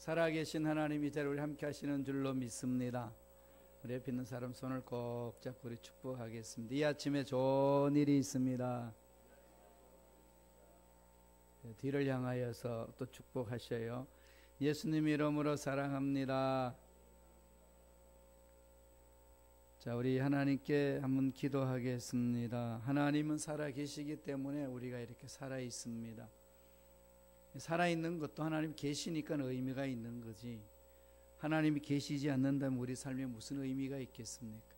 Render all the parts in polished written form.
살아계신 하나님이 이 자리에 우리 함께 하시는 줄로 믿습니다. 우리 옆에 있는 사람 손을 꼭 잡고 우리 축복하겠습니다. 이 아침에 좋은 일이 있습니다. 뒤를 향하여서 또 축복하셔요. 예수님 이름으로 사랑합니다. 자, 우리 하나님께 한번 기도하겠습니다. 하나님은 살아계시기 때문에 우리가 이렇게 살아있습니다. 살아있는 것도 하나님 계시니까 의미가 있는 거지, 하나님이 계시지 않는다면 우리 삶에 무슨 의미가 있겠습니까?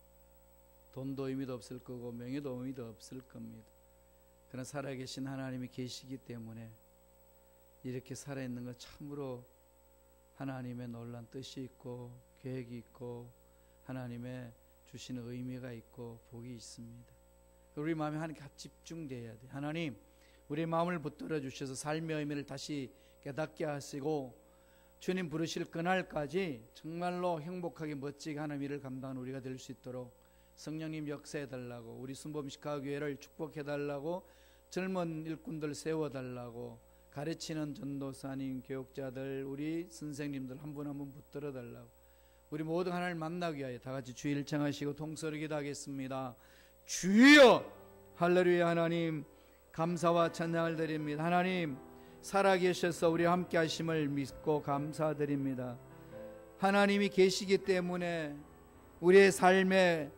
돈도 의미도 없을 거고 명예도 의미도 없을 겁니다. 그러나 살아계신 하나님이 계시기 때문에 이렇게 살아있는 것 참으로 하나님의 놀라운 뜻이 있고 계획이 있고 하나님의 주시는 의미가 있고 복이 있습니다. 우리 마음에 하나님께 집중돼야 돼. 하나님, 우리 마음을 붙들어 주셔서 삶의 의미를 다시 깨닫게 하시고 주님 부르실 그날까지 정말로 행복하게 멋지게 하나님 일을 감당하는 우리가 될 수 있도록 성령님 역사해달라고, 우리 순범시카교회를 축복해달라고, 젊은 일꾼들 세워달라고, 가르치는 전도사님, 교육자들, 우리 선생님들 한 분 한 분 붙들어 달라고, 우리 모두 하나님을 만나기 위하여 다 같이 주의 일창하시고 통서를 기도하겠습니다. 주여, 할렐루야. 하나님 감사와 찬양을 드립니다. 하나님 살아계셔서 우리 함께 하심을 믿고 감사드립니다. 하나님이 계시기 때문에 우리의 삶에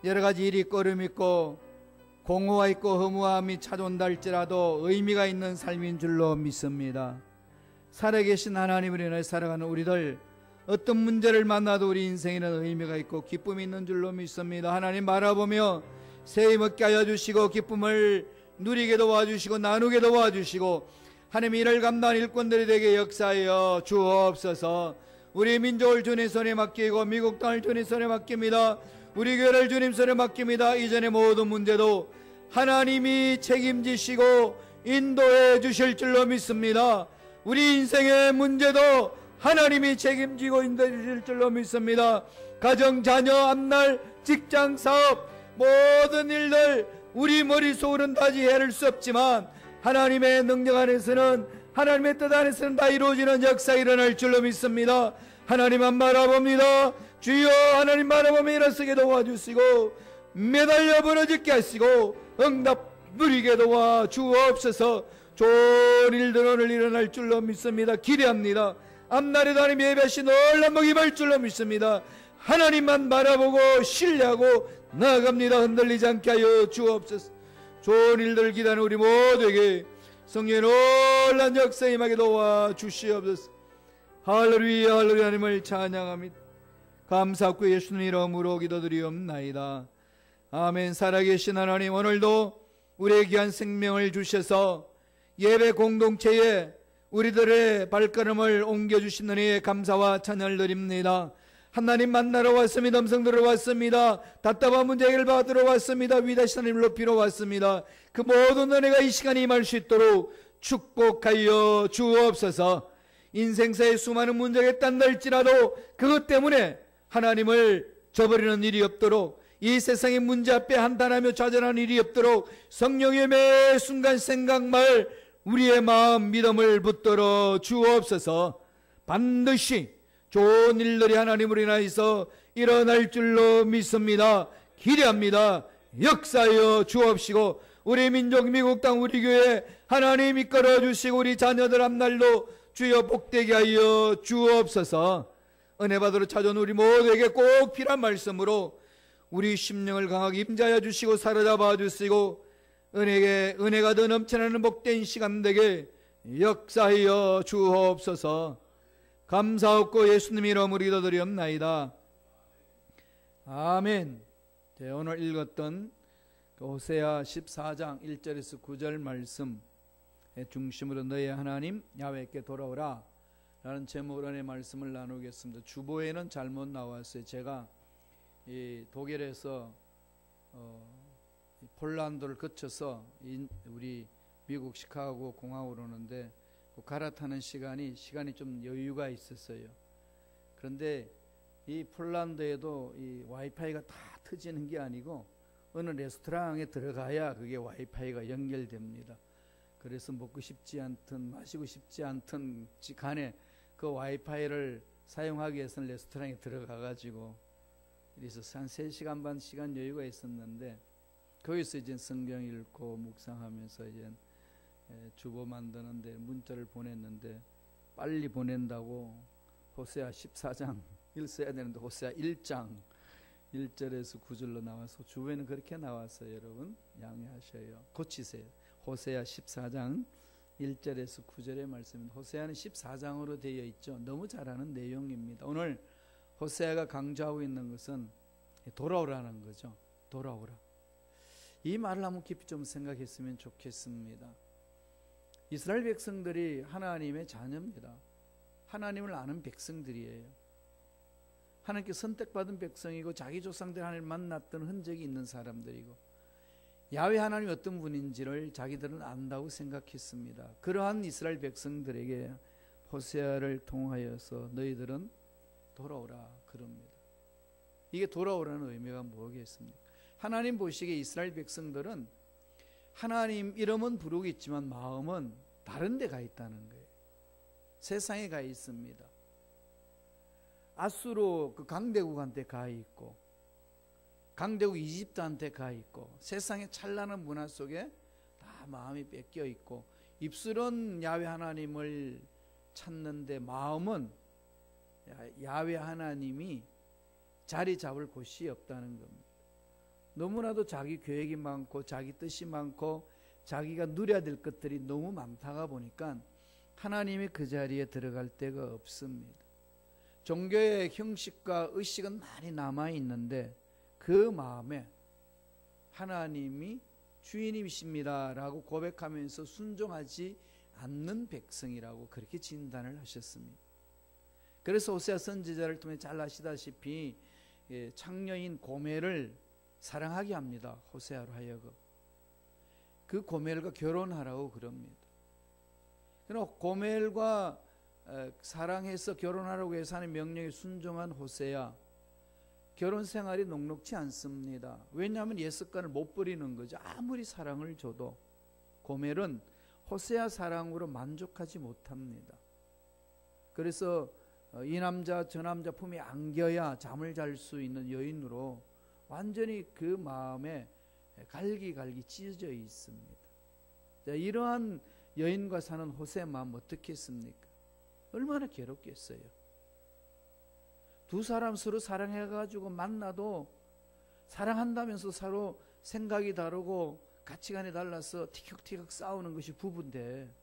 여러 가지 일이 꺼름 있고 공허가 있고 허무함이 찾아온다 할지라도 의미가 있는 삶인 줄로 믿습니다. 살아계신 하나님으로 인해 살아가는 우리들, 어떤 문제를 만나도 우리 인생에는 의미가 있고 기쁨이 있는 줄로 믿습니다. 하나님 바라보며 새 힘 얻게 하여 주시고 기쁨을 누리게 도와주시고 나누게 도와주시고 하나님 일을 감당하는 일꾼들이 되게 역사하여 주옵소서. 우리 민족을 주님 손에 맡기고 미국 땅을 주님 손에 맡깁니다. 우리 교회를 주님 손에 맡깁니다. 이전의 모든 문제도 하나님이 책임지시고 인도해 주실 줄로 믿습니다. 우리 인생의 문제도 하나님이 책임지고 인도해 주실 줄로 믿습니다. 가정, 자녀, 앞날, 직장, 사업, 모든 일들 우리 머릿속으로는 다 이해할 수 없지만 하나님의 능력 안에서는, 하나님의 뜻 안에서는 다 이루어지는 역사 일어날 줄로 믿습니다. 하나님만 바라봅니다. 주여, 하나님 바라보며 일어서게 도와주시고 매달려 부러지게 하시고 응답 누리게 도와주옵소서. 좋은 일들 오늘 일어날 줄로 믿습니다. 기대합니다. 앞날에도 하나님 예배하신 놀라운 복이 임할 줄로 믿습니다. 하나님만 바라보고 신뢰하고 나아갑니다. 흔들리지 않게 하여 주옵소서. 좋은 일들 기다리는 우리 모두에게 성령의 놀라운 역사 임하게 도와주시옵소서. 할렐루야, 할렐루야. 하나님을 찬양합니다. 감사하고 예수님 이름으로 기도드리옵나이다. 아멘. 살아계신 하나님, 오늘도 우리의 귀한 생명을 주셔서 예배 공동체에 우리들의 발걸음을 옮겨주신 은혜에 감사와 찬양을 드립니다. 하나님 만나러 왔습니다. 음성 들어왔습니다. 답답한 문제 해결 받으러 왔습니다. 위대하신 하나님을 높이러 왔습니다. 그 모든 은혜가 이 시간에 임할 수 있도록 축복하여 주옵소서. 인생사에 수많은 문제가 있단다 할지라도 그것 때문에 하나님을 저버리는 일이 없도록, 이 세상의 문제 앞에 한탄하며 좌절하는 일이 없도록 성령의 매 순간 생각, 말, 우리의 마음, 믿음을 붙들어 주옵소서. 반드시 좋은 일들이 하나님으로 인하여서 일어날 줄로 믿습니다. 기대합니다. 역사하여 주옵시고 우리 민족, 미국 땅, 우리 교회 하나님 이끌어 주시고 우리 자녀들 앞날도 주여 복되게 하여 주옵소서. 은혜 받으러 찾아온 우리 모두에게 꼭 필요한 말씀으로 우리 심령을 강하게 임자하여 주시고 사로잡아 주시고 은혜가 더 넘쳐나는 복된 시간 되게 역사하여 주옵소서. 감사하고 예수님 이름으로 기도드리옵나이다. 아멘. 오늘 읽었던 호세아 14장 1절에서 9절 말씀 중심으로 너의 하나님 야훼께 돌아오라 라는 제목으로 의 말씀을 나누겠습니다. 주보에는 잘못 나왔어요. 제가 이 독일에서 폴란드를 거쳐서 우리 미국 시카고 공항으로 오는데 갈아타는 시간이 좀 여유가 있었어요. 그런데 이 폴란드에도 이 와이파이가 다 터지는 게 아니고 어느 레스토랑에 들어가야 그게 와이파이가 연결됩니다. 그래서 먹고 싶지 않든 마시고 싶지 않든 간에 그 와이파이를 사용하기 위해서는 레스토랑에 들어가가지고 그래서 한 3시간 반 시간 여유가 있었는데 거기서 이제 성경 읽고 묵상하면서 이제 주보 만드는데 문자를 보냈는데 빨리 보낸다고 호세아 14장 읽어야 되는데 호세아 1장 1절에서 9절로 나와서 주보에는 그렇게 나왔어요. 여러분 양해하셔요. 고치세요. 호세아 14장 1절에서 9절의 말씀입니다. 호세아는 14장으로 되어 있죠. 너무 잘 아는 내용입니다. 오늘 호세아가 강조하고 있는 것은 돌아오라는 거죠. 돌아오라. 이 말을 한번 깊이 좀 생각했으면 좋겠습니다. 이스라엘 백성들이 하나님의 자녀입니다. 하나님을 아는 백성들이에요. 하나님께 선택받은 백성이고 자기 조상들 하나님을 만났던 흔적이 있는 사람들이고 야훼 하나님이 어떤 분인지를 자기들은 안다고 생각했습니다. 그러한 이스라엘 백성들에게 호세아를 통하여서 너희들은 돌아오라 그럽니다. 이게 돌아오라는 의미가 뭐겠습니까? 하나님 보시기에 이스라엘 백성들은 하나님 이름은 부르겠지만 마음은 다른 데 가 있다는 거예요. 세상에 가 있습니다. 아수르 그 강대국한테 가 있고 강대국 이집트한테 가 있고 세상의 찬란한 문화 속에 다 마음이 뺏겨 있고 입술은 야훼 하나님을 찾는데 마음은 야훼 하나님이 자리 잡을 곳이 없다는 겁니다. 너무나도 자기 계획이 많고 자기 뜻이 많고 자기가 누려야 될 것들이 너무 많다가 보니까 하나님이 그 자리에 들어갈 데가 없습니다. 종교의 형식과 의식은 많이 남아있는데 그 마음에 하나님이 주인이십니다 라고 고백하면서 순종하지 않는 백성이라고 그렇게 진단을 하셨습니다. 그래서 호세아 선지자를 통해 잘 아시다시피 창녀인 고멜을 사랑하게 합니다. 호세아로 하여금 그 고멜과 결혼하라고 그럽니다. 그러나 고멜과 사랑해서 결혼하라고 해서 하는 명령에 순종한 호세아 결혼 생활이 녹록지 않습니다. 왜냐하면 옛 습관을 못 버리는 거죠. 아무리 사랑을 줘도 고멜은 호세아 사랑으로 만족하지 못합니다. 그래서 이 남자 저 남자 품에 안겨야 잠을 잘 수 있는 여인으로 완전히 그 마음에 갈기갈기 찢어져 있습니다. 자, 이러한 여인과 사는 호세의 마음 어떻겠습니까? 얼마나 괴롭겠어요. 두 사람 서로 사랑해가지고 만나도 사랑한다면서 서로 생각이 다르고 가치관이 달라서 티격태격 싸우는 것이 부부인데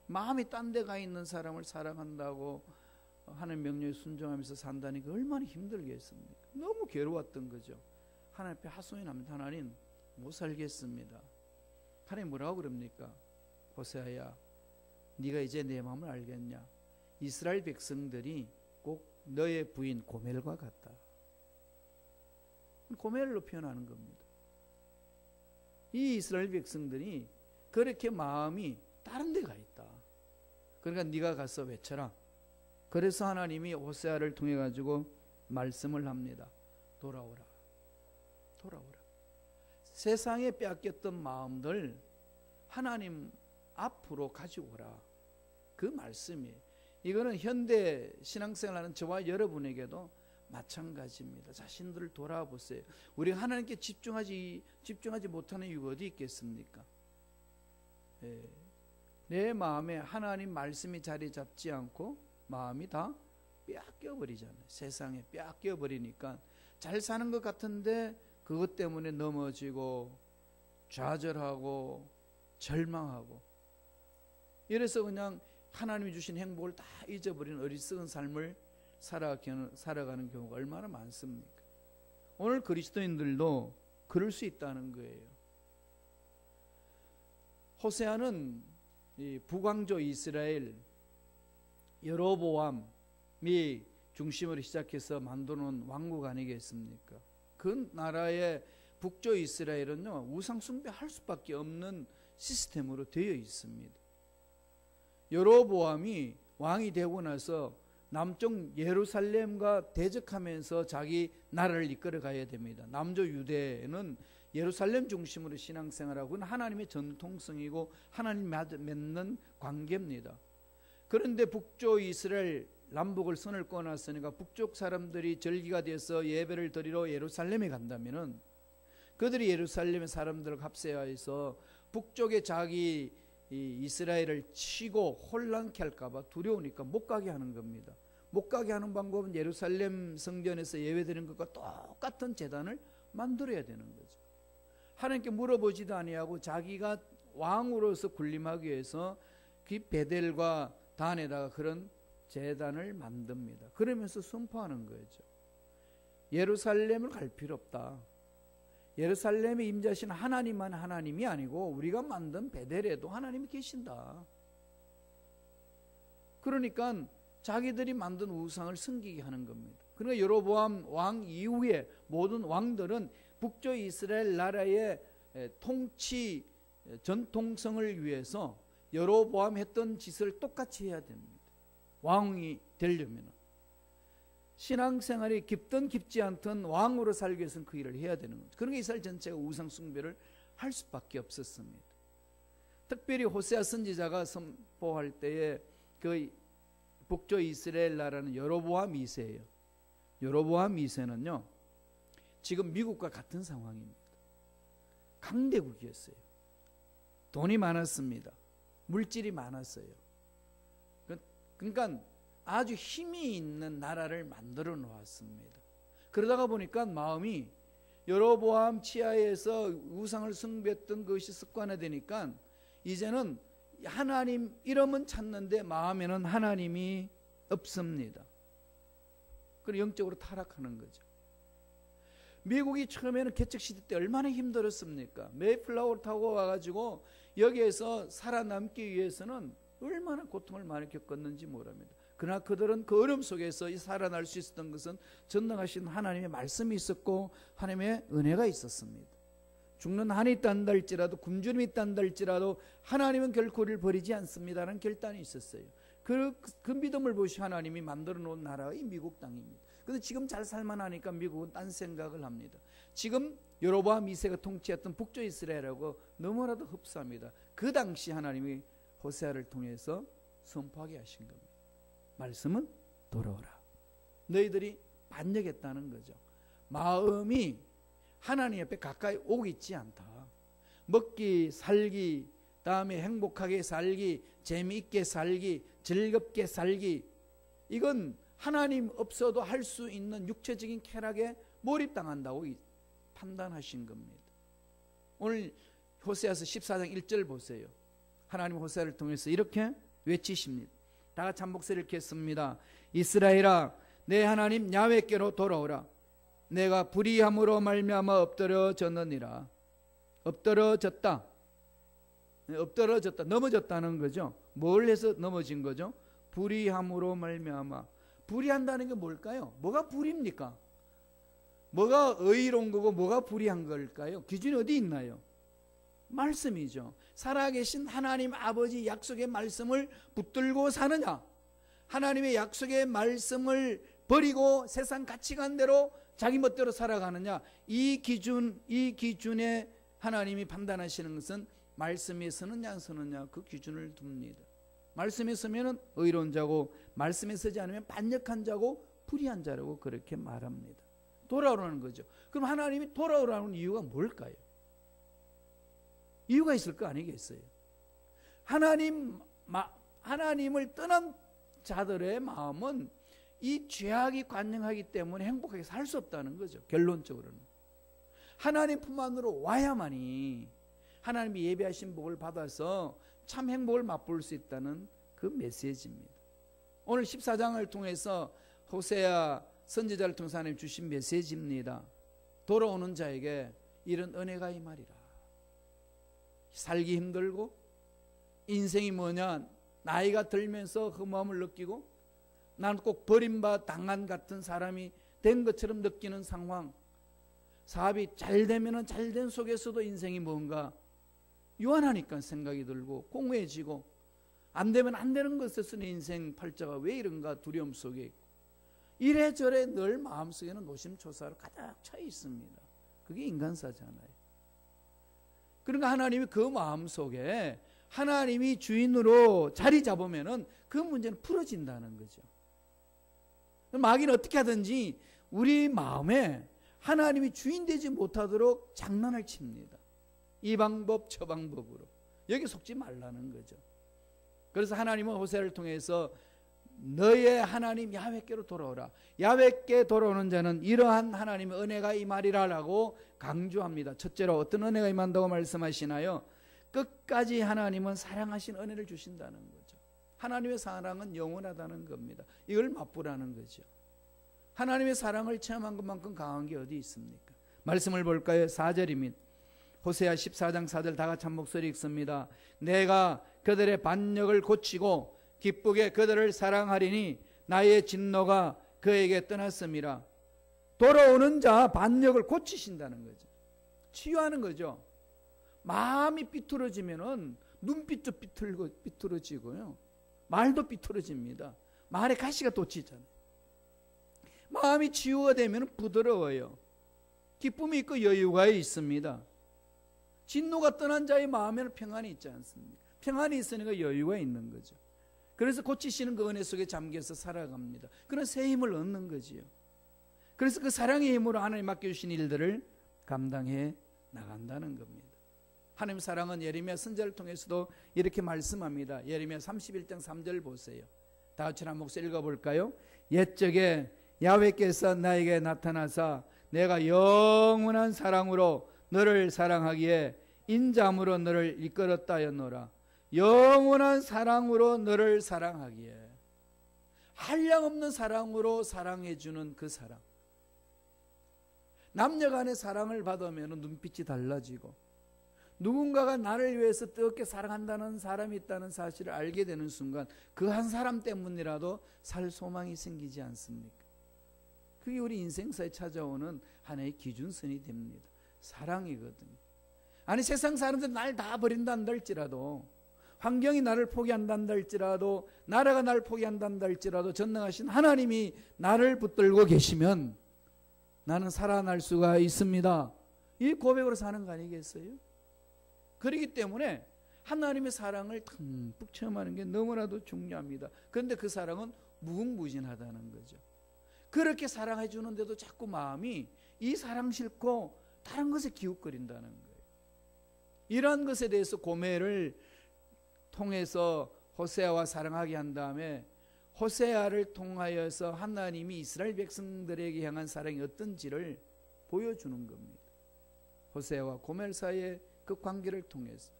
마음이 딴 데 가 있는 사람을 사랑한다고 하는 명령에 순종하면서 산다니까 얼마나 힘들겠습니까? 너무 괴로웠던 거죠. 하나님 앞에 하소연이 납니다. 하나님 못 살겠습니다. 하나님 뭐라고 그럽니까? 호세아야 네가 이제 내 마음을 알겠냐? 이스라엘 백성들이 꼭 너의 부인 고멜과 같다. 고멜로 표현하는 겁니다. 이 이스라엘 백성들이 그렇게 마음이 다른 데 가 있다. 그러니까 네가 가서 외쳐라. 그래서 하나님이 호세아를 통해 가지고 말씀을 합니다. 돌아오라. 돌아오라. 세상에 빼앗겼던 마음들 하나님 앞으로 가져오라. 그 말씀이에요. 이거는 현대 신앙생활하는 저와 여러분에게도 마찬가지입니다. 자신들을 돌아보세요. 우리가 하나님께 집중하지 못하는 이유가 어디 있겠습니까? 내 마음에 하나님 말씀이 자리 잡지 않고 마음이 다 빼앗겨버리잖아요. 세상에 빼앗겨버리니까 잘 사는 것 같은데 그것 때문에 넘어지고 좌절하고 절망하고 이래서 그냥 하나님이 주신 행복을 다 잊어버리는 어리석은 삶을 살아가는 경우가 얼마나 많습니까? 오늘 그리스도인들도 그럴 수 있다는 거예요. 호세아는 이 북왕조 이스라엘 여로보암이 중심으로 시작해서 만드는 왕국 아니겠습니까? 그 나라의 북조 이스라엘은요 우상 숭배할 수밖에 없는 시스템으로 되어 있습니다. 여로보암이 왕이 되고 나서 남쪽 예루살렘과 대적하면서 자기 나라를 이끌어 가야 됩니다. 남조 유대는 예루살렘 중심으로 신앙생활하고는 하나님의 전통성이고 하나님 맺는 관계입니다. 그런데 북조 이스라엘 남북을 선을 꺼놨으니까 북쪽 사람들이 절기가 돼서 예배를 드리러 예루살렘에 간다면은 그들이 예루살렘의 사람들을 합세하여서 북쪽에 자기 이스라엘을 치고 혼란케 할까봐 두려우니까 못 가게 하는 겁니다. 못 가게 하는 방법은 예루살렘 성전에서 예배드리는 것과 똑같은 제단을 만들어야 되는 거죠. 하나님께 물어보지도 아니하고 자기가 왕으로서 군림하기 위해서 그 베델과 단에다가 그런 제단을 만듭니다. 그러면서 선포하는 거죠. 예루살렘을 갈 필요 없다. 예루살렘에 임재하신 하나님만 하나님이 아니고 우리가 만든 베델에도 하나님이 계신다. 그러니까 자기들이 만든 우상을 섬기게 하는 겁니다. 그러니까 여로보암 왕 이후에 모든 왕들은 북쪽 이스라엘 나라의 통치 전통성을 위해서 여로보암 했던 짓을 똑같이 해야 됩니다. 왕이 되려면 신앙생활이 깊든 깊지 않든 왕으로 살기 위해서는 그 일을 해야 되는 거죠. 그러니까 이스라엘 전체가 우상 숭배를 할 수밖에 없었습니다. 특별히 호세아 선지자가 선포할 때에 그 북쪽 이스라엘 나라는 여로보암 2세예요. 여로보암 2세는요 지금 미국과 같은 상황입니다. 강대국이었어요. 돈이 많았습니다. 물질이 많았어요. 그러니까 아주 힘이 있는 나라를 만들어 놓았습니다. 그러다가 보니까 마음이 여로보암 치하에서 우상을 숭배했던 것이 습관화되니까 이제는 하나님 이름은 찾는데 마음에는 하나님이 없습니다. 그리고 영적으로 타락하는 거죠. 미국이 처음에는 개척시대 때 얼마나 힘들었습니까? 메이플라워를 타고 와가지고 여기에서 살아남기 위해서는 얼마나 고통을 많이 겪었는지 모릅니다. 그러나 그들은 그 어려움 속에서 살아날 수 있었던 것은 전능하신 하나님의 말씀이 있었고 하나님의 은혜가 있었습니다. 죽는 한이 있단다 할지라도 굶주림이 있단다 할지라도 하나님은 결코 우리를 버리지 않습니다라는 결단이 있었어요. 그 믿음을 보시 하나님이 만들어 놓은 나라가 이 미국 땅입니다. 그런데 지금 잘 살만하니까 미국은 딴 생각을 합니다. 지금 여로보암 2세가 통치했던 북쪽 이스라엘하고 너무나도 흡사합니다. 그 당시 하나님이 호세아를 통해서 선포하게 하신 겁니다. 말씀은 돌아오라. 너희들이 반역했다는 거죠. 마음이 하나님 옆에 가까이 오고 있지 않다. 먹기, 살기, 다음에 행복하게 살기, 재미있게 살기, 즐겁게 살기, 이건 하나님 없어도 할 수 있는 육체적인 쾌락에 몰입당한다고 판단하신 겁니다. 오늘 호세아서 14장 1절 보세요. 하나님 호세아를 통해서 이렇게 외치십니다. 다 같이 한 목소리를 읽겠습니다. 이스라엘아, 내 하나님 야훼께로 돌아오라. 내가 불의함으로 말미암아 엎드러졌느니라. 엎드러졌다. 엎드러졌다. 넘어졌다는 거죠. 뭘 해서 넘어진 거죠? 불의함으로 말미암아. 불의한다는 게 뭘까요? 뭐가 불입니까? 뭐가 의로운 거고 뭐가 불의한 걸까요? 기준이 어디 있나요? 말씀이죠. 살아계신 하나님 아버지 약속의 말씀을 붙들고 사느냐, 하나님의 약속의 말씀을 버리고 세상 가치관대로 자기 멋대로 살아가느냐, 이 기준에 하나님이 판단하시는 것은 말씀에 서느냐 안 서느냐 그 기준을 둡니다. 말씀에 서면 의로운 자고 말씀에 서지 않으면 반역한 자고 불의한 자라고 그렇게 말합니다. 돌아오라는 거죠. 그럼 하나님이 돌아오라는 이유가 뭘까요? 이유가 있을 거 아니겠어요? 하나님을 떠난 자들의 마음은 이 죄악이 관영하기 때문에 행복하게 살 수 없다는 거죠. 결론적으로는 하나님 품 안으로 와야만이 하나님이 예비하신 복을 받아서 참 행복을 맛볼 수 있다는 그 메시지입니다. 오늘 14장을 통해서 호세아 선지자를 통해서 하나님 주신 메시지입니다. 돌아오는 자에게 이런 은혜가 이 말이라. 살기 힘들고 인생이 뭐냐, 나이가 들면서 그 마음을 느끼고 나는 꼭 버림받아 당한 같은 사람이 된 것처럼 느끼는 상황, 사업이 잘 되면 잘 된 속에서도 인생이 뭔가 유한하니까 생각이 들고 공허해지고, 안 되면 안 되는 것에서는 인생 팔자가 왜 이런가 두려움 속에 있고, 이래저래 늘 마음속에는 노심초사로 가득 차 있습니다. 그게 인간사잖아요. 그러니까 하나님이 그 마음속에 하나님이 주인으로 자리 잡으면은 그 문제는 풀어진다는 거죠. 마귀는 어떻게 하든지 우리 마음에 하나님이 주인 되지 못하도록 장난을 칩니다. 이 방법 저 방법으로. 여기 속지 말라는 거죠. 그래서 하나님은 호세아를 통해서 너의 하나님 야훼께로 돌아오라. 야훼께 돌아오는 자는 이러한 하나님의 은혜가 임하리라라고 강조합니다. 첫째로 어떤 은혜가 임한다고 말씀하시나요? 끝까지 하나님은 사랑하신 은혜를 주신다는 거죠. 하나님의 사랑은 영원하다는 겁니다. 이걸 맛보라는 거죠. 하나님의 사랑을 체험한 것만큼 강한 게 어디 있습니까? 말씀을 볼까요? 4절입니다. 호세아 14장 4절 다 같이 한 목소리 읽습니다. 내가 그들의 반역을 고치고 기쁘게 그들을 사랑하리니 나의 진노가 그에게 떠났음이라. 돌아오는 자 반역을 고치신다는 거죠. 치유하는 거죠. 마음이 삐뚤어지면은 눈빛도 삐뚤어지고요. 말도 삐뚤어집니다. 말에 가시가 돋치잖아요. 마음이 치유가 되면 부드러워요. 기쁨이 있고 여유가 있습니다. 진노가 떠난 자의 마음에는 평안이 있지 않습니까? 평안이 있으니까 여유가 있는 거죠. 그래서 고치시는 그 은혜 속에 잠겨서 살아갑니다. 그런 새 힘을 얻는 거지요. 그래서 그 사랑의 힘으로 하나님 맡겨주신 일들을 감당해 나간다는 겁니다. 하나님 사랑은 예레미야 선지자를 통해서도 이렇게 말씀합니다. 예레미야 31장 3절 보세요. 다 같이 한 목소리 읽어볼까요? 옛적에 야훼께서 나에게 나타나사 내가 영원한 사랑으로 너를 사랑하기에 인자함으로 너를 이끌었다 하였노라. 영원한 사랑으로 너를 사랑하기에, 한량없는 사랑으로 사랑해주는 그 사랑. 남녀간의 사랑을 받으면 눈빛이 달라지고, 누군가가 나를 위해서 뜨겁게 사랑한다는 사람이 있다는 사실을 알게 되는 순간 그 한 사람 때문이라도 살 소망이 생기지 않습니까? 그게 우리 인생사에 찾아오는 하나의 기준선이 됩니다. 사랑이거든요. 아니 세상 사람들 날 다 버린단다 할지라도, 환경이 나를 포기한단다 할지라도, 나라가 나를 포기한단다 할지라도 전능하신 하나님이 나를 붙들고 계시면 나는 살아날 수가 있습니다. 이 고백으로 사는 거 아니겠어요? 그렇기 때문에 하나님의 사랑을 듬뿍 체험하는 게 너무나도 중요합니다. 그런데 그 사랑은 무궁무진하다는 거죠. 그렇게 사랑해 주는데도 자꾸 마음이 이 사랑 싫고 다른 것에 기웃거린다는 거예요. 이러한 것에 대해서 고매를 통해서 호세아와 사랑하게 한 다음에 호세아를 통하여서 하나님이 이스라엘 백성들에게 향한 사랑이 어떤지를 보여주는 겁니다. 호세아와 고멜 사이의 그 관계를 통해서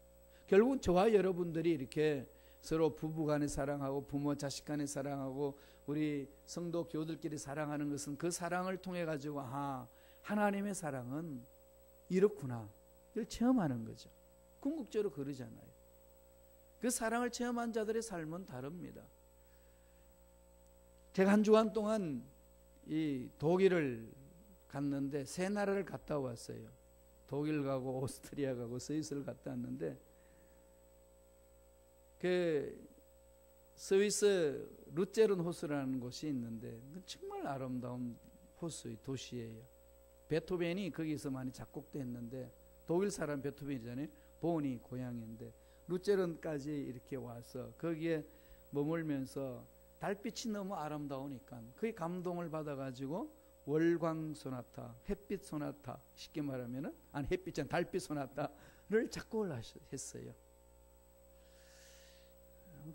결국은 저와 여러분들이 이렇게 서로 부부간에 사랑하고 부모 자식 간에 사랑하고 우리 성도 교우들끼리 사랑하는 것은 그 사랑을 통해 가지고 하나님의 사랑은 이렇구나 이걸 체험하는 거죠. 궁극적으로 그러잖아요. 그 사랑을 체험한 자들의 삶은 다릅니다. 제가 한 주간 동안 이 독일을 갔는데 세 나라를 갔다 왔어요. 독일 가고 오스트리아 가고 스위스를 갔다 왔는데 그 스위스 루체른 호수라는 곳이 있는데 정말 아름다운 호수의 도시예요. 베토벤이 거기서 많이 작곡도 했는데 독일 사람 베토벤이잖아요. 본이 고향인데 루체른까지 이렇게 와서 거기에 머물면서 달빛이 너무 아름다우니까 그게 감동을 받아가지고 월광 소나타, 햇빛 소나타, 쉽게 말하면은 햇빛이 아니라 달빛 소나타를 작곡을 했어요.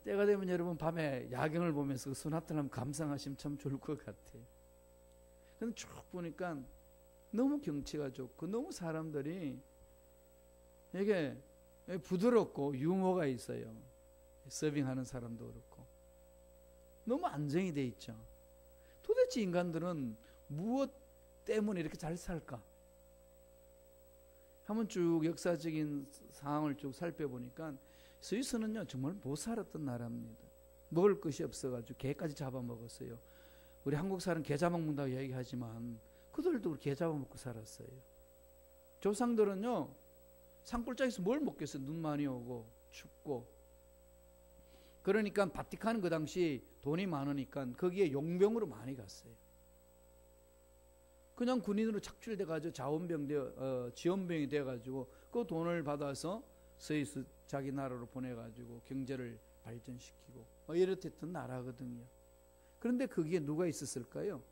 때가 되면 여러분 밤에 야경을 보면서 그 소나타를 한번 감상하시면 참 좋을 것 같아요. 근데 쭉 보니까 너무 경치가 좋고 너무 사람들이 이게 부드럽고 유머가 있어요. 서빙하는 사람도 그렇고 너무 안정이 돼 있죠. 도대체 인간들은 무엇 때문에 이렇게 잘 살까? 한번 쭉 역사적인 상황을 쭉 살펴보니까 스위스는요 정말 못 살았던 나라입니다. 먹을 것이 없어가지고 개까지 잡아먹었어요. 우리 한국 사람 개 잡아먹는다고 얘기하지만 그들도 개 잡아먹고 살았어요. 조상들은요 산골짜기에서 뭘 먹겠어요. 눈 많이 오고 춥고. 그러니까 바티칸은 그 당시 돈이 많으니까 거기에 용병으로 많이 갔어요. 그냥 군인으로 착출돼가지고 지원병이 돼가지고 그 돈을 받아서 스위스 자기 나라로 보내가지고 경제를 발전시키고 이렇듯 나라거든요. 그런데 거기에 누가 있었을까요?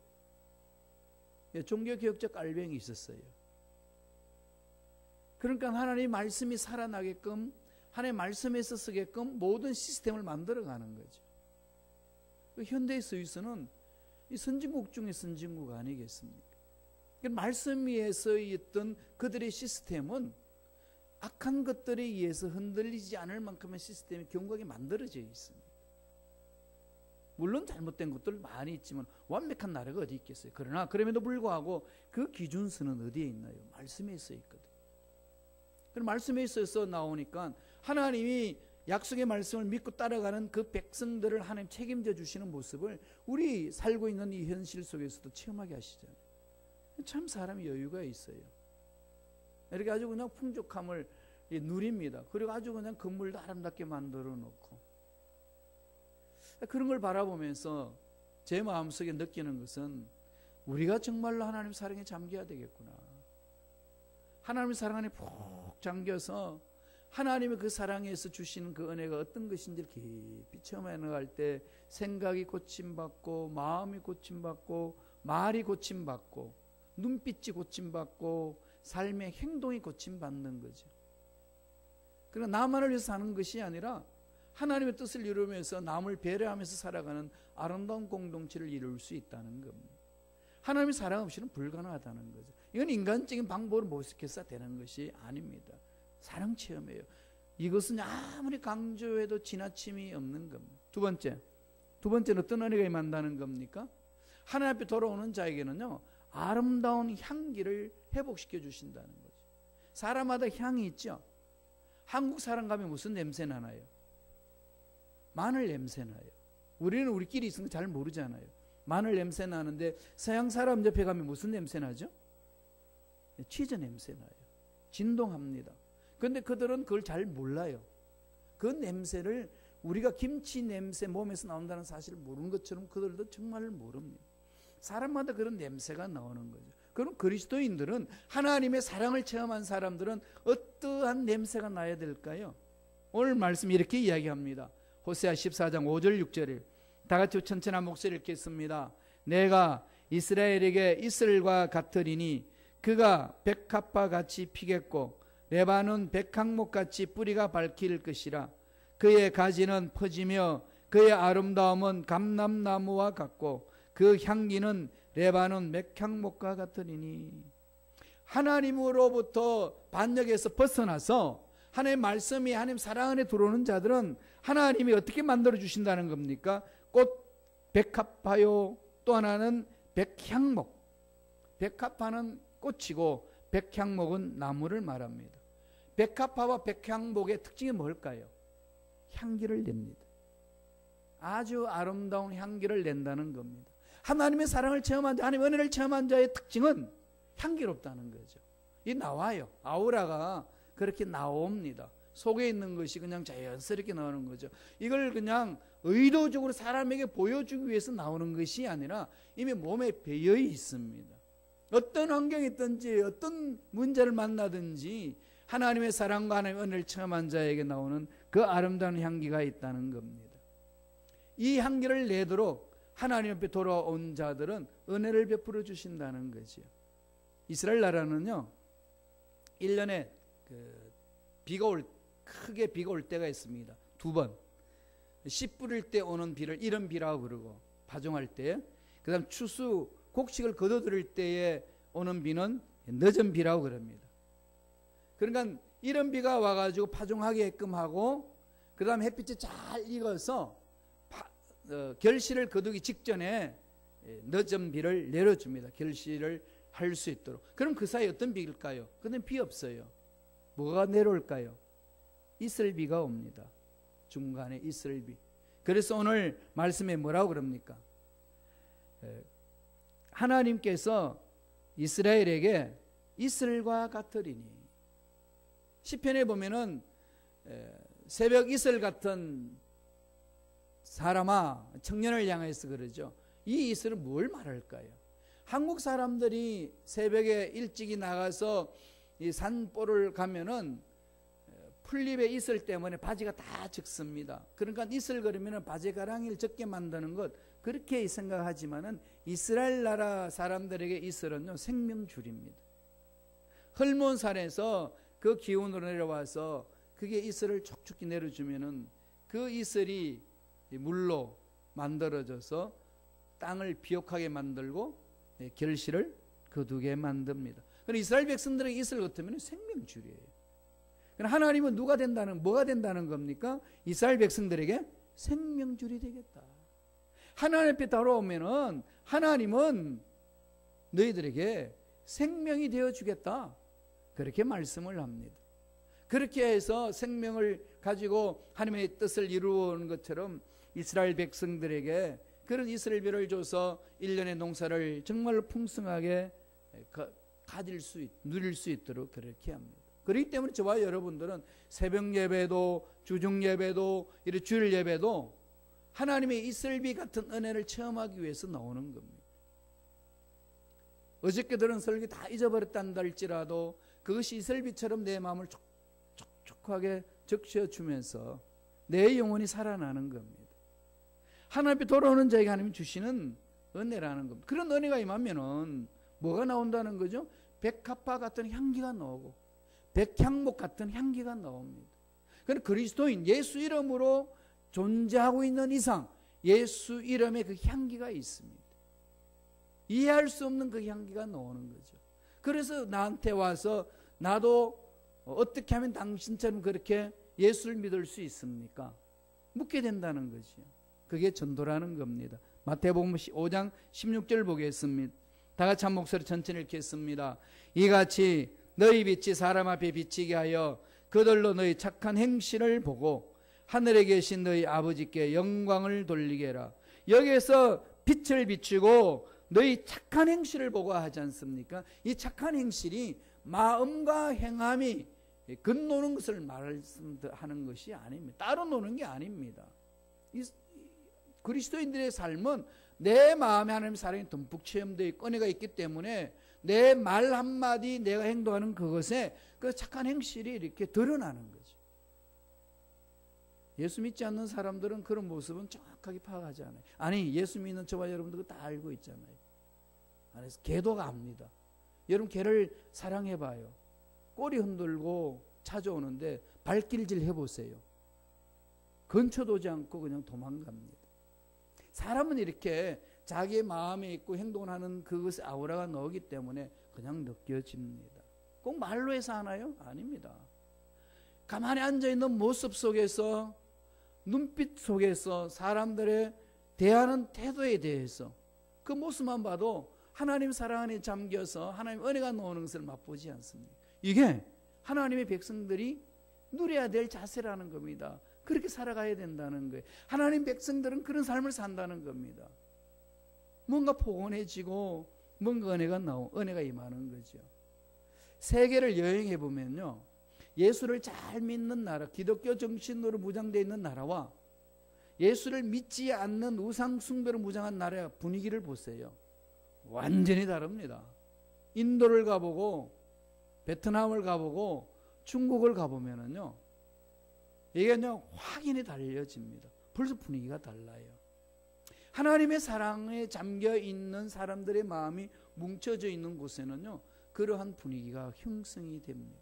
종교개혁자 깔뱅이 있었어요. 그러니까 하나님의 말씀이 살아나게끔, 하나님의 말씀에서 쓰게끔 모든 시스템을 만들어가는 거죠. 현대 스위스는 이 선진국 중에 선진국 아니겠습니까? 말씀 위에서 있던 그들의 시스템은 악한 것들에 의해서 흔들리지 않을 만큼의 시스템이 견고하게 만들어져 있습니다. 물론 잘못된 것들 많이 있지만 완벽한 나라가 어디 있겠어요. 그러나 그럼에도 불구하고 그 기준서는 어디에 있나요? 말씀에 써 있거든요. 그럼 말씀에 있어서 나오니까 하나님이 약속의 말씀을 믿고 따라가는 그 백성들을 하나님 책임져 주시는 모습을 우리 살고 있는 이 현실 속에서도 체험하게 하시잖아요. 참 사람이 여유가 있어요. 이렇게 아주 그냥 풍족함을 누립니다. 그리고 아주 그냥 건물도 아름답게 만들어 놓고, 그런 걸 바라보면서 제 마음속에 느끼는 것은 우리가 정말로 하나님 사랑에 잠겨야 되겠구나. 하나님의 사랑 안에 푹 잠겨서 하나님의 그 사랑에서 주시는 그 은혜가 어떤 것인지를 깊이 체험해 나갈 때 생각이 고침받고, 마음이 고침받고, 말이 고침받고, 눈빛이 고침받고, 삶의 행동이 고침받는 거죠. 그러나 나만을 위해서 사는 것이 아니라 하나님의 뜻을 이루면서 남을 배려하면서 살아가는 아름다운 공동체를 이룰 수 있다는 겁니다. 하나님의 사랑 없이는 불가능하다는 거죠. 이건 인간적인 방법으로 모색해서 되는 것이 아닙니다. 사랑 체험이에요. 이것은 아무리 강조해도 지나침이 없는 겁니다. 두 번째는 어떤 은혜가 임한다는 겁니까? 하나님 앞에 돌아오는 자에게는요, 아름다운 향기를 회복시켜 주신다는 거죠. 사람마다 향이 있죠. 한국 사람 가면 무슨 냄새 나나요? 마늘 냄새 나요. 우리는 우리끼리 있으면 잘 모르잖아요. 마늘 냄새 나는데 서양 사람 옆에 가면 무슨 냄새 나죠? 치즈 냄새 나요. 진동합니다. 그런데 그들은 그걸 잘 몰라요. 그 냄새를 우리가 김치 냄새 몸에서 나온다는 사실을 모르는 것처럼 그들도 정말 모릅니다. 사람마다 그런 냄새가 나오는 거죠. 그럼 그리스도인들은, 하나님의 사랑을 체험한 사람들은 어떠한 냄새가 나야 될까요? 오늘 말씀 이렇게 이야기합니다. 호세아 14장 5절 6절을 다 같이 천천한 목소리를 읽겠습니다. 내가 이스라엘에게 이슬과 같으리니 그가 백합화 같이 피겠고 레바논 백항목 같이 뿌리가 밝힐 것이라. 그의 가지는 퍼지며 그의 아름다움은 감람나무와 같고 그 향기는 레바논 맥향목과 같으리니. 하나님으로부터 반역에서 벗어나서 하나님의 말씀이, 하나님 사랑 안에 들어오는 자들은 하나님이 어떻게 만들어 주신다는 겁니까? 꽃 백합화요, 또 하나는 백향목. 백합화는 꽃이고 백향목은 나무를 말합니다. 백합화와 백향목의 특징이 뭘까요? 향기를 냅니다. 아주 아름다운 향기를 낸다는 겁니다. 하나님의 사랑을 체험한 자, 하나님의 은혜를 체험한 자의 특징은 향기롭다는 거죠. 이 나와요. 아우라가 그렇게 나옵니다. 속에 있는 것이 그냥 자연스럽게 나오는 거죠. 이걸 그냥 의도적으로 사람에게 보여주기 위해서 나오는 것이 아니라 이미 몸에 배어 있습니다. 어떤 환경에 있든지 어떤 문제를 만나든지 하나님의 사랑과 하나님의 은혜를 체험한 자에게 나오는 그 아름다운 향기가 있다는 겁니다. 이 향기를 내도록 하나님 앞에 돌아온 자들은 은혜를 베풀어 주신다는 거죠. 이스라엘 나라는요, 1년에 크게 비가 올 때가 있습니다. 2번. 씨 뿌릴 때 오는 비를 이른 비라고 그러고, 파종할 때. 그 다음 추수, 곡식을 거둬들일 때에 오는 비는 늦은 비라고 그럽니다. 그러니까 이른 비가 와가지고 파종하게끔 하고, 그 다음 햇빛이 잘 익어서 결실을 거두기 직전에 늦은 비를 내려줍니다. 결실을 할 수 있도록. 그럼 그 사이 어떤 비일까요? 근데 비 없어요. 뭐가 내려올까요? 이슬비가 옵니다. 중간에 이슬비. 그래서 오늘 말씀에 뭐라고 그럽니까? 하나님께서 이스라엘에게 이슬과 같으리니. 시편에 보면은 새벽 이슬 같은 사람아, 청년을 향해서 그러죠. 이 이슬은 뭘 말할까요? 한국 사람들이 새벽에 일찍이 나가서 이 산보를 가면은 풀잎의 이슬 때문에 바지가 다 적습니다. 그러니까 이슬 그러면 바지 가랑이를 적게 만드는 것, 그렇게 생각하지만은 이스라엘 나라 사람들에게 이슬은요 생명줄입니다. 헐몬산에서 그 기운으로 내려와서 그게 이슬을 촉촉히 내려주면은 그 이슬이 물로 만들어져서 땅을 비옥하게 만들고 결실을 거두게 만듭니다. 그럼 이스라엘 백성들에게 이슬 같으면 생명줄이에요. 그럼 하나님은 뭐가 된다는 겁니까? 이스라엘 백성들에게 생명줄이 되겠다. 하나님 앞에 돌아오면은 하나님은 너희들에게 생명이 되어주겠다. 그렇게 말씀을 합니다. 그렇게 해서 생명을 가지고 하나님의 뜻을 이루는 것처럼 이스라엘 백성들에게 그런 이스라엘별을 줘서 1년의 농사를 정말로 풍성하게 누릴 수 있도록 그렇게 합니다. 그렇기 때문에 저와 여러분들은 새벽 예배도 주중 예배도 이런 주일 예배도 하나님의 이슬비 같은 은혜를 체험하기 위해서 나오는 겁니다. 어저께 들은 설교 다 잊어버렸단다 할지라도 그것이 이슬비처럼 내 마음을 촉촉하게 적셔주면서 내 영혼이 살아나는 겁니다. 하나님 앞에 돌아오는 자에게 하나님이 주시는 은혜라는 겁니다. 그런 은혜가 임하면은 뭐가 나온다는 거죠? 백합화 같은 향기가 나오고 백향목 같은 향기가 나옵니다. 그러나 그리스도인 예수 이름으로 존재하고 있는 이상 예수 이름에 그 향기가 있습니다. 이해할 수 없는 그 향기가 나오는 거죠. 그래서 나한테 와서 나도 어떻게 하면 당신처럼 그렇게 예수를 믿을 수 있습니까? 묻게 된다는 거죠. 그게 전도라는 겁니다. 마태복음 5장 16절 보겠습니다. 다 같이 한 목소리 천천히 읽겠습니다. 이같이 너희 빛이 사람 앞에 비치게 하여 그들로 너희 착한 행실을 보고 하늘에 계신 너희 아버지께 영광을 돌리게 해라. 여기에서 빛을 비추고 너희 착한 행실을 보고 하지 않습니까? 이 착한 행실이 마음과 행함이 겉노는 것을 말하는 것이 아닙니다. 따로 노는 게 아닙니다. 그리스도인들의 삶은 내 마음에 하나님의 사랑이 듬뿍 체험되어 있고 은혜가 있기 때문에 내 말 한마디 내가 행동하는 그것에 그 착한 행실이 이렇게 드러나는 거죠. 예수 믿지 않는 사람들은 그런 모습은 정확하게 파악하지 않아요. 아니 예수 믿는 저와 여러분들 다 알고 있잖아요. 그래서 개도가 압니다. 여러분 개를 사랑해봐요. 꼬리 흔들고 찾아오는데 발길질 해보세요. 근처도 오지 않고 그냥 도망갑니다. 사람은 이렇게 자기의 마음에 있고 행동을 하는 그것의 아우라가 나오기 때문에 그냥 느껴집니다. 꼭 말로 해서 하나요? 아닙니다. 가만히 앉아있는 모습 속에서 눈빛 속에서 사람들의 대하는 태도에 대해서 그 모습만 봐도 하나님 사랑 안에 잠겨서 하나님 은혜가 나오는 것을 맛보지 않습니다. 이게 하나님의 백성들이 누려야 될 자세라는 겁니다. 그렇게 살아가야 된다는 거예요. 하나님 백성들은 그런 삶을 산다는 겁니다. 뭔가 포근해지고 뭔가 은혜가 임하는 거죠. 세계를 여행해 보면요, 예수를 잘 믿는 나라, 기독교 정신으로 무장되어 있는 나라와 예수를 믿지 않는 우상 숭배로 무장한 나라의 분위기를 보세요. 완전히 다릅니다. 인도를 가보고 베트남을 가보고 중국을 가보면은요, 이게 그냥 확연히 달라집니다. 벌써 분위기가 달라요. 하나님의 사랑에 잠겨 있는 사람들의 마음이 뭉쳐져 있는 곳에는요, 그러한 분위기가 형성이 됩니다.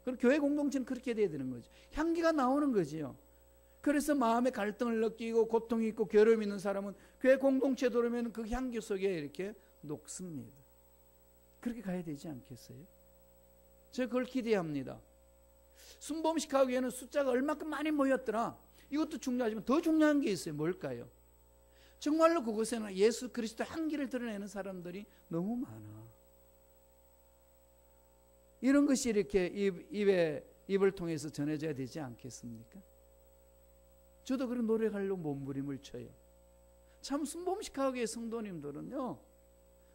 그럼 교회 공동체는 그렇게 돼야 되는 거죠. 향기가 나오는 거지요. 그래서 마음의 갈등을 느끼고 고통이 있고 괴로움이 있는 사람은 교회 공동체에 들어오면 그 향기 속에 이렇게 녹습니다. 그렇게 가야 되지 않겠어요? 제가 그걸 기대합니다. 순범식 하기에는 숫자가 얼마큼 많이 모였더라. 이것도 중요하지만 더 중요한 게 있어요. 뭘까요? 정말로 그곳에는 예수 그리스도 향기를 드러내는 사람들이 너무 많아. 이런 것이 이렇게 입을 통해서 전해져야 되지 않겠습니까? 저도 그런 노력하려고 몸부림을 쳐요. 참 순범식하게 성도님들은요,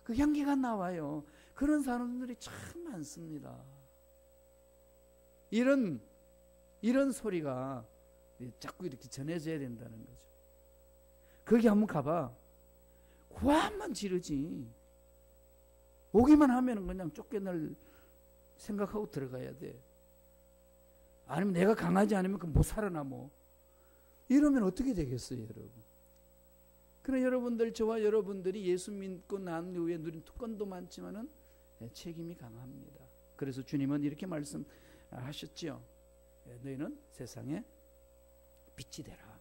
그 향기가 나와요. 그런 사람들이 참 많습니다. 이런 소리가 자꾸 이렇게 전해져야 된다는 거죠. 거기 한번 가봐. 고함만 지르지. 오기만 하면 그냥 쫓겨날 생각하고 들어가야 돼. 아니면 내가 강하지 않으면 못 살아남어. 이러면 어떻게 되겠어요, 여러분? 그런 여러분들, 저와 여러분들이 예수 믿고 난 후에 누린 특권도 많지만은 책임이 강합니다. 그래서 주님은 이렇게 말씀하셨지요. 너희는 세상에 빛이 되라.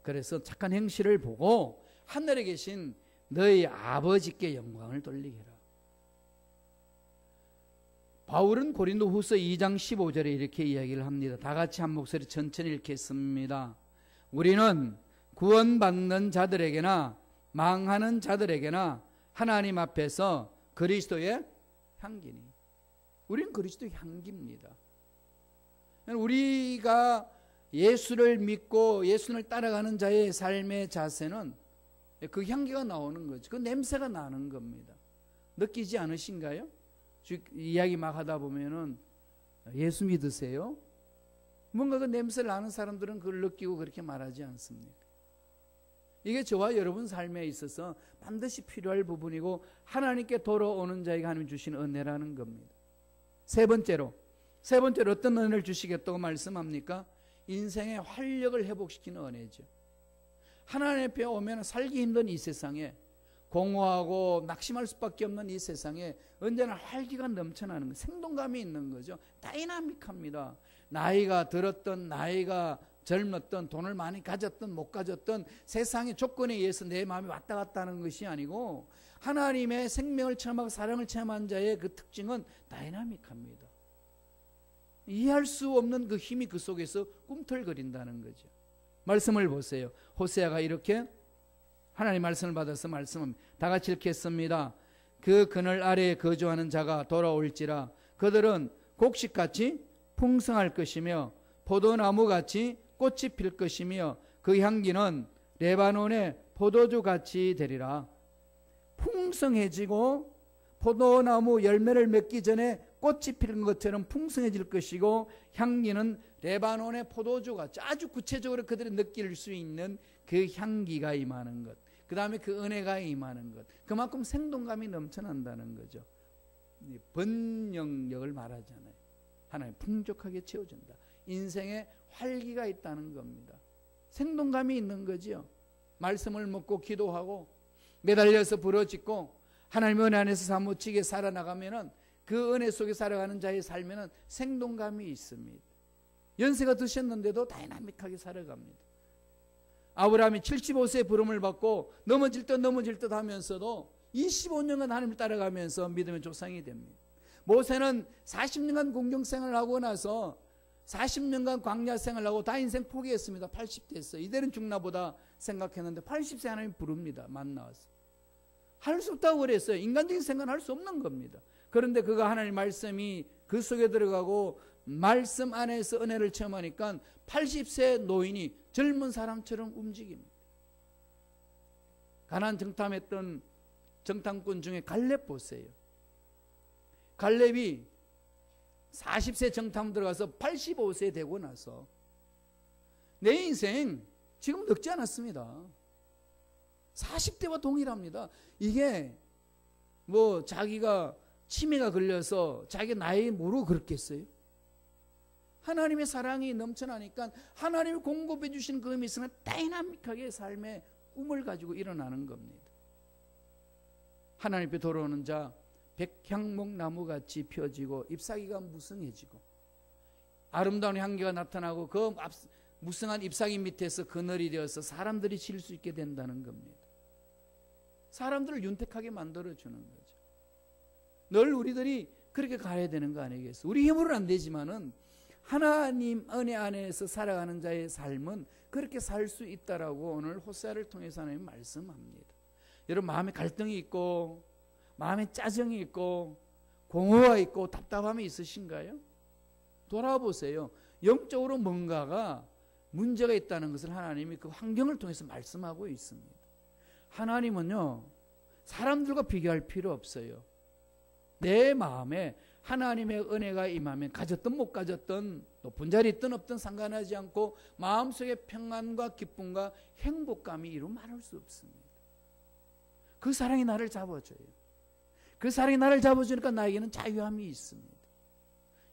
그래서 착한 행실을 보고 하늘에 계신 너희 아버지께 영광을 돌리게 해라. 바울은 고린도후서 2장 15절에 이렇게 이야기를 합니다. 다 같이 한 목소리 천천히 읽겠습니다. 우리는 구원받는 자들에게나 망하는 자들에게나 하나님 앞에서 그리스도의 향기니. 우리는 그리스도의 향기입니다. 우리가 예수를 믿고 예수를 따라가는 자의 삶의 자세는 그 향기가 나오는 거죠. 그 냄새가 나는 겁니다. 느끼지 않으신가요? 이야기 막 하다 보면은 예수 믿으세요? 뭔가 그 냄새를 아는 사람들은 그걸 느끼고 그렇게 말하지 않습니까? 이게 저와 여러분 삶에 있어서 반드시 필요할 부분이고 하나님께 돌아오는 자에게 하나님 주신 은혜라는 겁니다. 세 번째로 어떤 은혜를 주시겠다고 말씀합니까? 인생의 활력을 회복시키는 은혜죠. 하나님 앞에 오면 살기 힘든 이 세상에, 공허하고 낙심할 수밖에 없는 이 세상에 언제나 활기가 넘쳐나는 거, 생동감이 있는 거죠. 다이나믹합니다. 나이가 들었던, 나이가 젊었던, 돈을 많이 가졌던 못 가졌던 세상의 조건에 의해서 내 마음이 왔다 갔다 하는 것이 아니고 하나님의 생명을 체험하고 사랑을 체험한 자의 그 특징은 다이나믹합니다. 이해할 수 없는 그 힘이 그 속에서 꿈틀거린다는 거죠. 말씀을 보세요. 호세아가 이렇게 하나님 말씀을 받아서 말씀합니다. 다 같이 읽겠습니다. 그 그늘 아래에 거주하는 자가 돌아올지라 그들은 곡식같이 풍성할 것이며 포도나무같이 꽃이 필 것이며 그 향기는 레바논의 포도주같이 되리라. 풍성해지고 포도나무 열매를 맺기 전에 꽃이 피는 것처럼 풍성해질 것이고 향기는 레바논의 포도주같이, 아주 구체적으로 그들이 느낄 수 있는 그 향기가 임하는 것, 그 다음에 그 은혜가 임하는 것, 그만큼 생동감이 넘쳐난다는 거죠. 번영력을 말하잖아요. 하나님 풍족하게 채워준다. 인생에 활기가 있다는 겁니다. 생동감이 있는 거지요. 말씀을 먹고 기도하고 매달려서 부러짓고 하나님의 은혜 안에서 사무치게 살아나가면은 그 은혜 속에 살아가는 자의 삶에는 생동감이 있습니다. 연세가 드셨는데도 다이나믹하게 살아갑니다. 아브라함이 75세의 부름을 받고 넘어질 듯 하면서도 25년간 하나님을 따라가면서 믿음의 조상이 됩니다. 모세는 40년간 공경생활을 하고 나서 40년간 광야 생활하고 다 인생 포기했습니다. 80대 했어요. 이대는 죽나 보다 생각했는데 80세 하나님 부릅니다. 만나와서. 할 수 없다고 그랬어요. 인간적인 생각은 할 수 없는 겁니다. 그런데 그가 하나님 말씀이 그 속에 들어가고 말씀 안에서 은혜를 체험하니까 80세 노인이 젊은 사람처럼 움직입니다. 가나안 정탐했던 정탐꾼 중에 갈렙 보세요. 갈렙이 40세 정탐 들어가서 85세 되고 나서 내 인생 지금 늙지 않았습니다. 40대와 동일합니다. 이게 뭐 자기가 치매가 걸려서 자기 나이 모르고 그렇겠어요? 하나님의 사랑이 넘쳐나니까 하나님이 공급해 주신 그 미성은 다이나믹하게 삶의 꿈을 가지고 일어나는 겁니다. 하나님 앞에 돌아오는 자 백향목 나무같이 펴지고 잎사귀가 무성해지고 아름다운 향기가 나타나고 그 무성한 잎사귀 밑에서 그늘이 되어서 사람들이 질 수 있게 된다는 겁니다. 사람들을 윤택하게 만들어주는 거죠. 늘 우리들이 그렇게 가야 되는 거 아니겠어요? 우리 힘으로는 안 되지만은 하나님 은혜 안에서 살아가는 자의 삶은 그렇게 살 수 있다라고 오늘 호세아를 통해서 하나님 말씀합니다. 여러분 마음에 갈등이 있고 마음에 짜증이 있고 공허가 있고 답답함이 있으신가요? 돌아보세요. 영적으로 뭔가가 문제가 있다는 것을 하나님이 그 환경을 통해서 말씀하고 있습니다. 하나님은요 사람들과 비교할 필요 없어요. 내 마음에 하나님의 은혜가 임하면 가졌든 못 가졌든 높은 자리 있든 없든 상관하지 않고 마음속에 평안과 기쁨과 행복감이 이루 말할 수 없습니다. 그 사랑이 나를 잡아줘요. 그 사랑이 나를 잡아주니까 나에게는 자유함이 있습니다.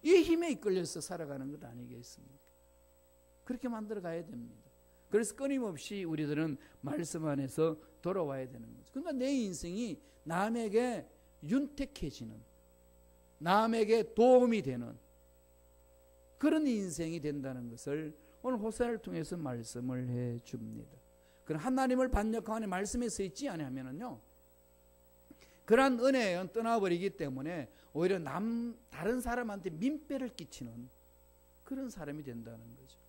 이 힘에 이끌려서 살아가는 것 아니겠습니까? 그렇게 만들어 가야 됩니다. 그래서 끊임없이 우리들은 말씀 안에서 돌아와야 되는 거죠. 그러니까 내 인생이 남에게 윤택해지는, 남에게 도움이 되는 그런 인생이 된다는 것을 오늘 호세아를 통해서 말씀을 해 줍니다. 그럼 하나님을 반역하고 안에 말씀에 서 있지 아니하면은요, 그러한 은혜는 떠나버리기 때문에 오히려 다른 사람한테 민폐를 끼치는 그런 사람이 된다는 거죠.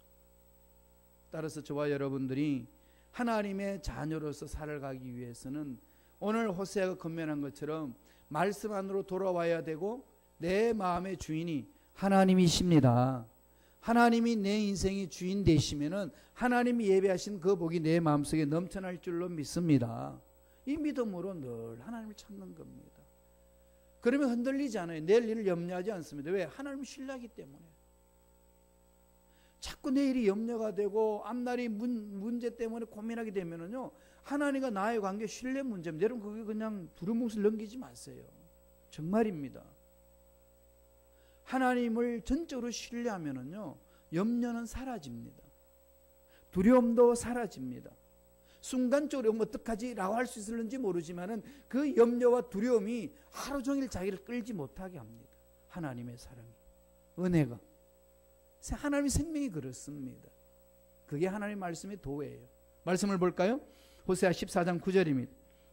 따라서 저와 여러분들이 하나님의 자녀로서 살아가기 위해서는 오늘 호세아가 권면한 것처럼 말씀 안으로 돌아와야 되고, 내 마음의 주인이 하나님이십니다. 하나님이 내 인생의 주인 되시면은 하나님이 예배하신 그 복이 내 마음속에 넘쳐날 줄로 믿습니다. 이 믿음으로 늘 하나님을 찾는 겁니다. 그러면 흔들리지 않아요. 내일 일을 염려하지 않습니다. 왜? 하나님을 신뢰하기 때문에. 자꾸 내일이 염려가 되고 앞날이 문제 때문에 고민하게 되면은요, 하나님과 나의 관계 신뢰 문제입니다. 여러분, 그게 그냥 두루뭉술 넘기지 마세요. 정말입니다. 하나님을 전적으로 신뢰하면은요, 염려는 사라집니다. 두려움도 사라집니다. 순간적으로 어떡하지? 라고 할 수 있을는지 모르지만은 그 염려와 두려움이 하루 종일 자기를 끌지 못하게 합니다. 하나님의 사랑이, 은혜가. 하나님의 생명이 그렇습니다. 그게 하나님의 말씀의 도예요. 말씀을 볼까요? 호세아 14장 9절입니다.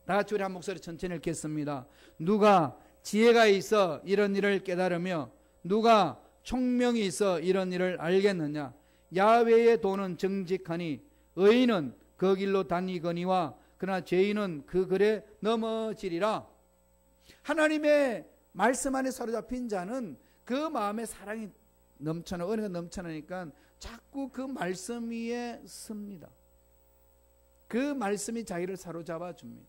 다 같이 우리 한 목소리 천천히 읽겠습니다. 누가 지혜가 있어 이런 일을 깨달으며 누가 총명이 있어 이런 일을 알겠느냐? 야훼의 도는 정직하니 의인은 그 길로 다니거니와 그러나 죄인은 그 글에 넘어지리라. 하나님의 말씀 안에 사로잡힌 자는 그 마음에 사랑이 넘쳐나, 은혜가 넘쳐나니까 자꾸 그 말씀 위에 섭니다. 그 말씀이 자기를 사로잡아 줍니다.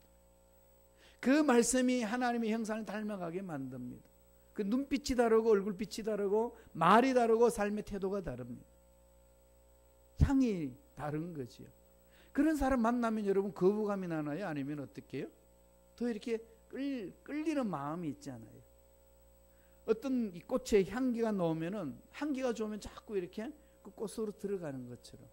그 말씀이 하나님의 형상을 닮아가게 만듭니다. 그 눈빛이 다르고 얼굴빛이 다르고 말이 다르고 삶의 태도가 다릅니다. 향이 다른 거지요. 그런 사람 만나면 여러분 거부감이 나나요? 아니면 어떻게 해요? 더 이렇게 끌리는 마음이 있잖아요. 어떤 이 꽃에 향기가 나오면은, 향기가 좋으면 자꾸 이렇게 그 꽃으로 들어가는 것처럼,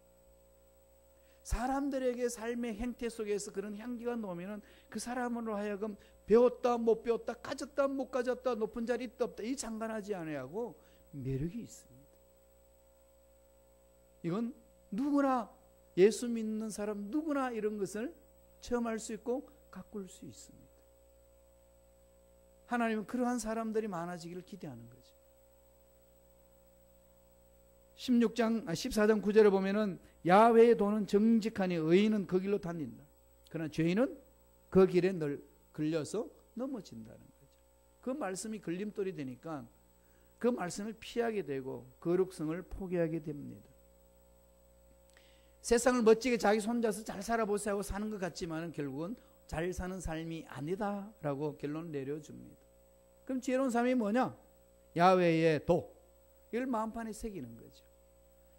사람들에게 삶의 행태 속에서 그런 향기가 나오면은 그 사람으로 하여금 배웠다 못 배웠다, 가졌다 못 가졌다, 높은 자리 있다 없다, 이 상관하지 않아야고 매력이 있습니다. 이건 누구나, 예수 믿는 사람 누구나 이런 것을 체험할 수 있고 가꿀 수 있습니다. 하나님은 그러한 사람들이 많아지기를 기대하는 거죠. 14장 9절에 보면은 야훼의 도는 정직하니 의인은 그 길로 다닌다. 그러나 죄인은 그 길에 걸려서 넘어진다는 거죠. 그 말씀이 걸림돌이 되니까 그 말씀을 피하게 되고 거룩성을 포기하게 됩니다. 세상을 멋지게 자기 손자서 잘 살아보세요 하고 사는 것 같지만 결국은 잘 사는 삶이 아니다라고 결론을 내려줍니다. 그럼 지혜로운 삶이 뭐냐? 야훼의 도, 이걸 마음판에 새기는 거죠.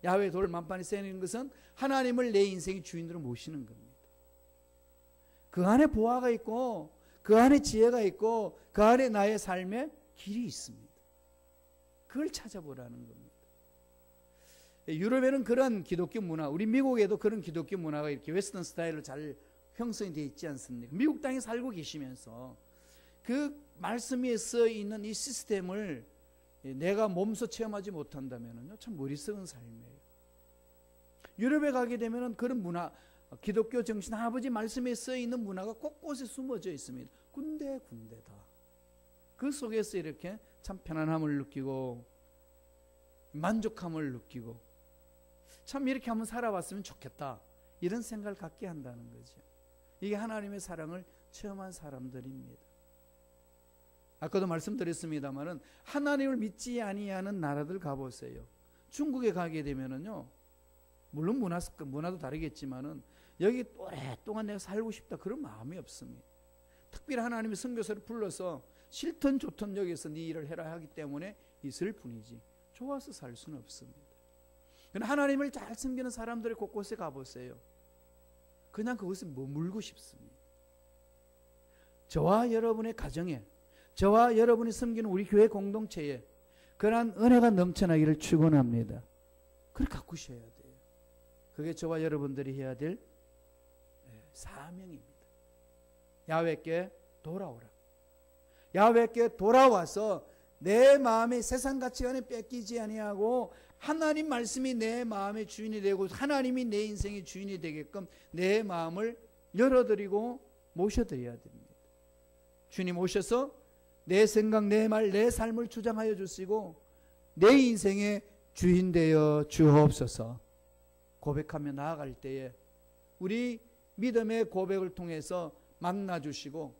야훼의 도를 마음판에 새기는 것은 하나님을 내 인생의 주인으로 모시는 겁니다. 그 안에 보화가 있고 그 안에 지혜가 있고 그 안에 나의 삶의 길이 있습니다. 그걸 찾아보라는 겁니다. 유럽에는 그런 기독교 문화, 우리 미국에도 그런 기독교 문화가 이렇게 웨스턴 스타일로 잘 형성이 되어 있지 않습니까? 미국 땅에 살고 계시면서 그 말씀 위에 써 있는 이 시스템을 내가 몸소 체험하지 못한다면요, 참 머리 썩은 삶이에요. 유럽에 가게 되면 그런 문화, 기독교 정신, 아버지 말씀에 써 있는 문화가 곳곳에 숨어져 있습니다. 군데군데다. 그 속에서 이렇게 참 편안함을 느끼고 만족함을 느끼고 참 이렇게 한번 살아봤으면 좋겠다, 이런 생각을 갖게 한다는 거죠. 이게 하나님의 사랑을 체험한 사람들입니다. 아까도 말씀드렸습니다만은 하나님을 믿지 아니하는 나라들 가보세요. 중국에 가게 되면은요, 물론 문화도 다르겠지만은 여기 오랫동안 내가 살고 싶다, 그런 마음이 없습니다. 특별히 하나님의 선교사를 불러서 싫든 좋든 여기서 네 일을 해라 하기 때문에 있을 뿐이지 좋아서 살 수는 없습니다. 그러나 하나님을 잘 섬기는 사람들의 곳곳에 가보세요. 그냥 그곳에 머물고 싶습니다. 저와 여러분의 가정에, 저와 여러분이 섬기는 우리 교회 공동체에 그러한 은혜가 넘쳐나기를 축원합니다. 그걸 가꾸셔야 돼요. 그게 저와 여러분들이 해야 될 사명입니다. 야훼께 돌아오라. 야훼께 돌아와서 내 마음의 세상 가치관에 뺏기지 아니하고 하나님 말씀이 내 마음의 주인이 되고 하나님이 내 인생의 주인이 되게끔 내 마음을 열어드리고 모셔드려야 됩니다. 주님 오셔서 내 생각, 내 말, 내 삶을 주장하여 주시고 내 인생의 주인 되어 주옵소서. 고백하며 나아갈 때에 우리 믿음의 고백을 통해서 만나주시고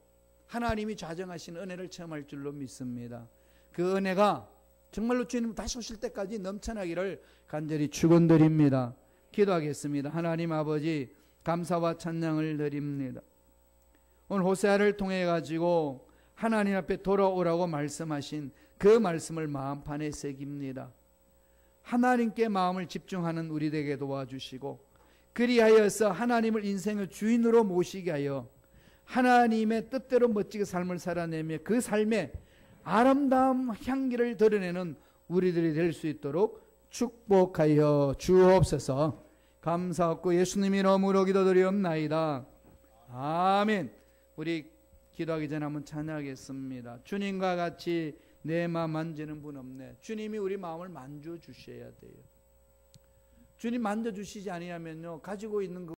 하나님이 좌정하신 은혜를 체험할 줄로 믿습니다. 그 은혜가 정말로 주님 다시 오실 때까지 넘쳐나기를 간절히 축원드립니다. 기도하겠습니다. 하나님 아버지, 감사와 찬양을 드립니다. 오늘 호세아를 통해 가지고 하나님 앞에 돌아오라고 말씀하신 그 말씀을 마음판에 새깁니다. 하나님께 마음을 집중하는 우리 되게 도와주시고 그리하여서 하나님을 인생의 주인으로 모시게 하여 하나님의 뜻대로 멋지게 삶을 살아내며 그 삶에 아름다운 향기를 드러내는 우리들이 될 수 있도록 축복하여 주옵소서. 감사하고 예수님의 이름으로 기도드리옵나이다. 아멘. 우리 기도하기 전에 한번 찬양하겠습니다. 주님과 같이 내 마음 만지는 분 없네. 주님이 우리 마음을 만져주셔야 돼요. 주님 만져주시지 아니하면요 가지고 있는 그